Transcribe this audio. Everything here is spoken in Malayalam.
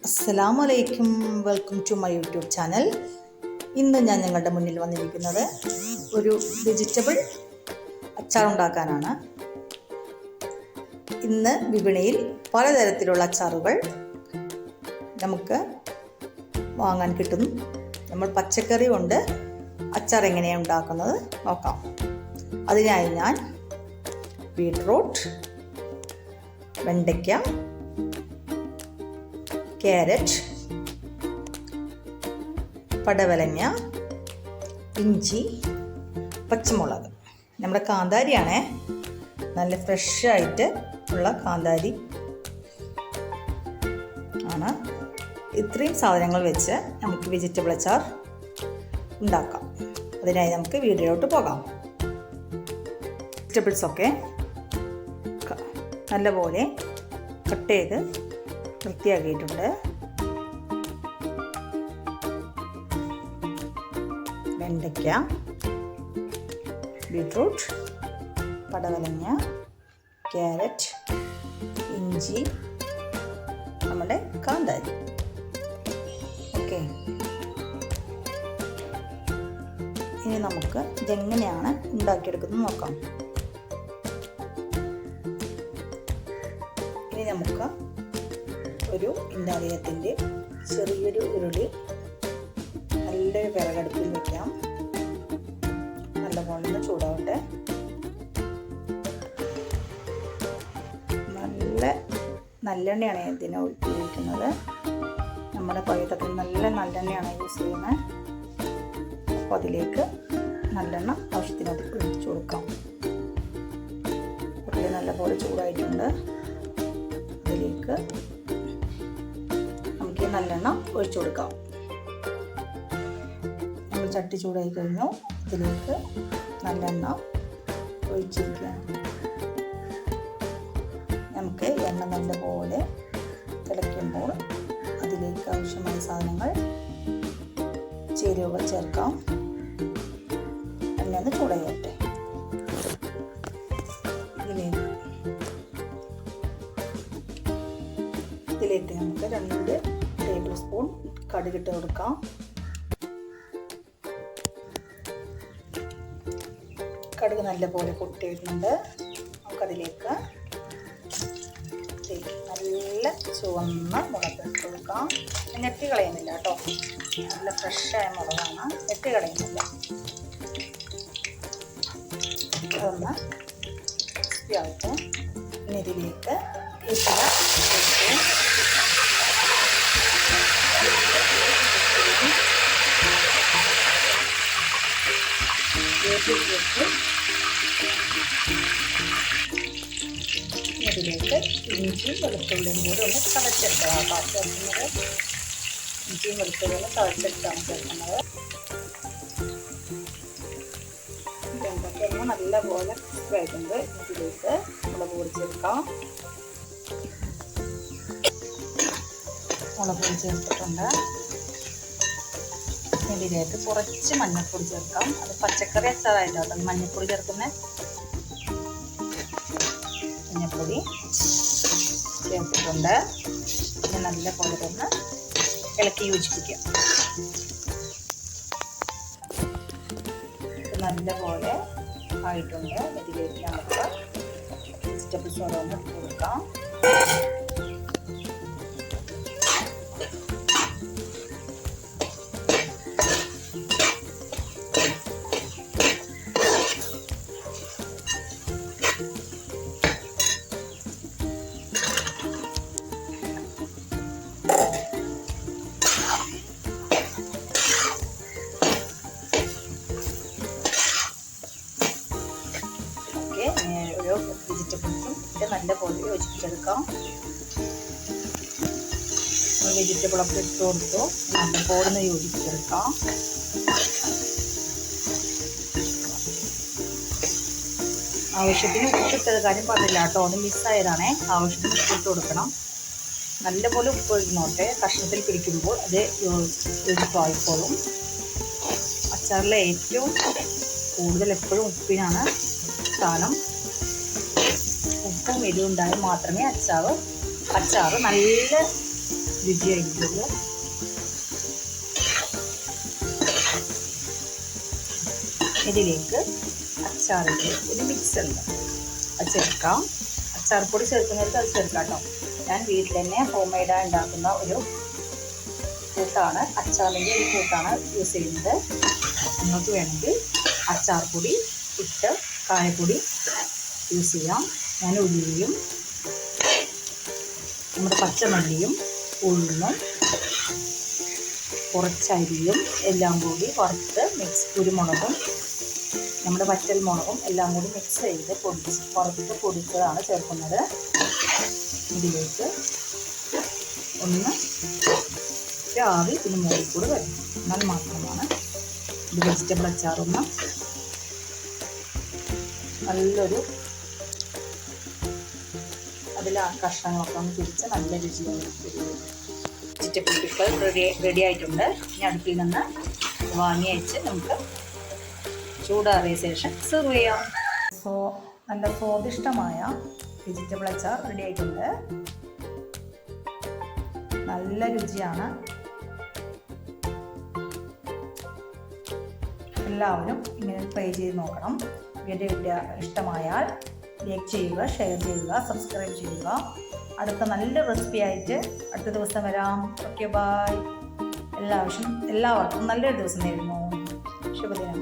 അസ്സലാമു അലൈക്കും, welcome to my YouTube channel. ഇന്ന് ഞാൻ നിങ്ങളുടെ മുന്നിൽ വന്നിരിക്കുന്നത് ഒരു വെജിറ്റബിൾ അച്ചാർ ഉണ്ടാക്കാനാണ്. ഇന്ന് വിപണിയിൽ പലതരത്തിലുള്ള അച്ചാറുകൾ നമുക്ക് വാങ്ങാൻ കിട്ടും. നമ്മൾ പച്ചക്കറി കൊണ്ട് അച്ചാർ എങ്ങനെയാണ് ഉണ്ടാക്കുന്നത് നോക്കാം. അതിനായി ഞാൻ ബീട്രൂട്ട്, വെണ്ടയ്ക്ക, ക്യാരറ്റ്, പടവലങ്ങ, ഇഞ്ചി, പച്ചമുളക്, നമ്മുടെ കാന്താരിയാണേ, നല്ല ഫ്രഷായിട്ട് ഉള്ള കാന്താരി ആണ്. ഇത്രയും സാധനങ്ങൾ വെച്ച് നമുക്ക് വെജിറ്റബിൾ അച്ചാർ ഉണ്ടാക്കാം. അതിനായി നമുക്ക് വീഡിയോയിലോട്ട് പോകാം. വെജിറ്റബിൾസൊക്കെ നല്ലപോലെ കട്ട് ചെയ്ത് വൃത്തിയാക്കിയിട്ടുണ്ട്. വെണ്ടയ്ക്ക, ബീട്രൂട്ട്, പടവലങ്ങ, ക്യാരറ്റ്, ഇഞ്ചി, നമ്മുടെ കാന്താരി. ഓക്കെ, ഇനി നമുക്ക് ഇതെങ്ങനെയാണ് ഉണ്ടാക്കിയെടുക്കുന്നത് നോക്കാം. ഇനി നമുക്ക് ഒരു ഇണ്ടാലിയത്തിൻ്റെ ചെറിയൊരു ഉരുളി നല്ലൊരു വിറകടുപ്പിൽ വയ്ക്കാം. നല്ലപോലെ ചൂടാവട്ടെ. നല്ലെണ്ണയാണ് ഇതിന് ഉപയോഗിക്കുന്നത്. നമ്മുടെ പഴയതൊക്കെ നല്ലെണ്ണയാണ് യൂസ് ചെയ്യുന്നത്. അപ്പോൾ അതിലേക്ക് നല്ലെണ്ണ ആവശ്യത്തിന് ഒഴിച്ചു കൊടുക്കാം. ഉരുളി നല്ലപോലെ ചൂടായിട്ടുണ്ട്. അതിലേക്ക് നമുക്ക് നല്ലെണ്ണ ഒഴിച്ചു കൊടുക്കാം. നമ്മൾ ചട്ടി ചൂടായി കഴിഞ്ഞു. ഇതിലേക്ക് നല്ലെണ്ണ ഒഴിച്ചിരിക്കുകയാണ്. നമുക്ക് എണ്ണ നല്ലപോലെ തിളയ്ക്കുമ്പോൾ അതിലേക്ക് ആവശ്യമായ സാധനങ്ങൾ, ചേരുവകൾ ചേർക്കാം. എണ്ണ ഒന്ന് ചൂടായിട്ടെ. ഇതിലേക്ക് നമുക്ക് 2 ടേബിൾ സ്പൂൺ കടുകിട്ട് കൊടുക്കാം. കടുക് നല്ലപോലെ പൊട്ടി വരുന്നുണ്ട്. നമുക്കതിലേക്ക് നല്ല ചുവന്ന മുളക് ഇട്ട് കൊടുക്കാം. നെറ്റി കളയുന്നില്ല കേട്ടോ, നല്ല ഫ്രഷായ മുളകാണ്, നെറ്റി കളയുന്നില്ല. അതൊന്ന് ഇതായിട്ട് ഇനി ഇതിലേക്ക് ഇതിലേക്ക് ഇഞ്ചിയും വെളുത്തുള്ളിയും കൂടി ഒന്ന് ചതച്ചെടുക്കണം. ചേർക്കുന്നത് ഇഞ്ചിയും വെളുത്തുള്ളിയും ഒന്ന് ചതച്ചെടുത്താണ് ചേർക്കുന്നത്. ഇതൊക്കെ ഒന്ന് നല്ലപോലെ വഴറ്റുന്നത്. ഇതിലേക്ക് മുളക് പൊടി ചേർക്കാം. മുളക് പൊടി ചേർത്തിട്ടുണ്ട്. ഇതിലേക്ക് കുറച്ച് മഞ്ഞൾപ്പൊടി ചേർക്കാം. അത് പച്ചക്കറി അച്ചാറായിട്ടാണ് മഞ്ഞൾപ്പൊടി ചേർക്കുന്നത്. മഞ്ഞൾപ്പൊടി ചേർത്തിട്ടുണ്ട്. പിന്നെ നല്ലപോലെ തന്നെ ഇളക്കി യോജിപ്പിക്കാം. നല്ലപോലെ ആയിട്ടുണ്ട്. ഇതിലേക്ക് നമുക്ക് വെജിറ്റബിൾസ് ഓരോന്ന് ഇട്ട് കൊടുക്കാം. ഓരോ വെജിറ്റബിൾസും ഇട്ട് നല്ലപോലെ യോജിപ്പിച്ചെടുക്കാം. വെജിറ്റബിളൊക്കെ ഇട്ട് കൊടുത്തു നല്ലപോലെ ഒന്ന് യോജിപ്പിച്ചെടുക്കാം. ആവശ്യത്തിന് ഉപ്പിട്ടത് കാര്യം പറഞ്ഞില്ല കേട്ടോ, ഒന്ന് മിസ്സായതാണേ. ആവശ്യത്തിന് ഉപ്പിട്ട് കൊടുക്കണം. നല്ലപോലെ ഉപ്പ് ഇടുന്നോട്ടെ. കഷ്ണത്തിൽ പിടിക്കുമ്പോൾ അത് യോജിപ്പായിക്കോളും. അച്ചാറിലെ ഏറ്റവും കൂടുതൽ എപ്പോഴും ഉപ്പിനാണ് സ്ഥാനം. ഉപ്പും എരിവും ഉണ്ടായാൽ മാത്രമേ അച്ചാറ് നല്ല രുചിയായിട്ടുള്ളത്. ഇതിലേക്ക് അച്ചാറിൻ്റെ ഒരു മിക്സ് ഉണ്ട്, അത് ചേർക്കാം. അച്ചാർ പൊടി ചേർക്കുന്നവർക്ക് അത് ചേർക്കാം കേട്ടോ. ഞാൻ വീട്ടിൽ തന്നെ ഹോം മെയ്ഡായി ഉണ്ടാക്കുന്ന ഒരു കൂട്ടാണ്, അച്ചാറിൻ്റെ ഒരു കൂട്ടാണ് യൂസ് ചെയ്യുന്നത്. നിങ്ങൾക്ക് വേണമെങ്കിൽ അച്ചാർ പൊടി ഇട്ട് കായപ്പൊടി യൂസ് ചെയ്യാം. ഞാൻ ഉള്ളിയും നമ്മുടെ പച്ചമല്ലിയും ഉഴുന്നും കുറച്ചരിയും എല്ലാം കൂടി വറുത്ത് കുരുമുളകും നമ്മുടെ വറ്റൽ മുളകും എല്ലാം കൂടി മിക്സ് ചെയ്ത് വറുത്ത് പൊടിച്ചതാണ് ചേർക്കുന്നത്. ഇതിലേക്ക് ഒന്ന് ആവി പിന്നെ മുകളിൽ കൂടെ വരും, എന്നാൽ മാത്രമാണ് ഇത് വെജിറ്റബിൾ അച്ചാറൊന്ന് നല്ലൊരു അതിൽ ആ കഷ്ണങ്ങളൊക്കെ ഒന്ന് തിരിച്ച് നല്ല രുചിയായി. വെജിറ്റബിൾ പിക്കിൾ റെഡി ആയിട്ടുണ്ട്. ഇനി അടുപ്പിൽ നിന്ന് വാങ്ങി വെച്ച് നമുക്ക് ചൂടാറിയ ശേഷം സെർവ് ചെയ്യാം. നല്ല സ്വാദിഷ്ടമായ വെജിറ്റബിൾ അച്ചാർ റെഡി ആയിട്ടുണ്ട്. നല്ല രുചിയാണ്. എല്ലാവരും ഇങ്ങനെ ട്രൈ ചെയ്ത് നോക്കണം. വീഡിയോ ഇഷ്ടമായാൽ ലൈക്ക് ചെയ്യുക, ഷെയർ ചെയ്യുക, സബ്സ്ക്രൈബ് ചെയ്യുക. അടുത്ത നല്ല റെസിപ്പി ആയിട്ട് അടുത്ത ദിവസം വരാം. Okay, bye. എല്ലാവർക്കും നല്ലൊരു ദിവസം നേരുന്നു. ശുഭദിനം.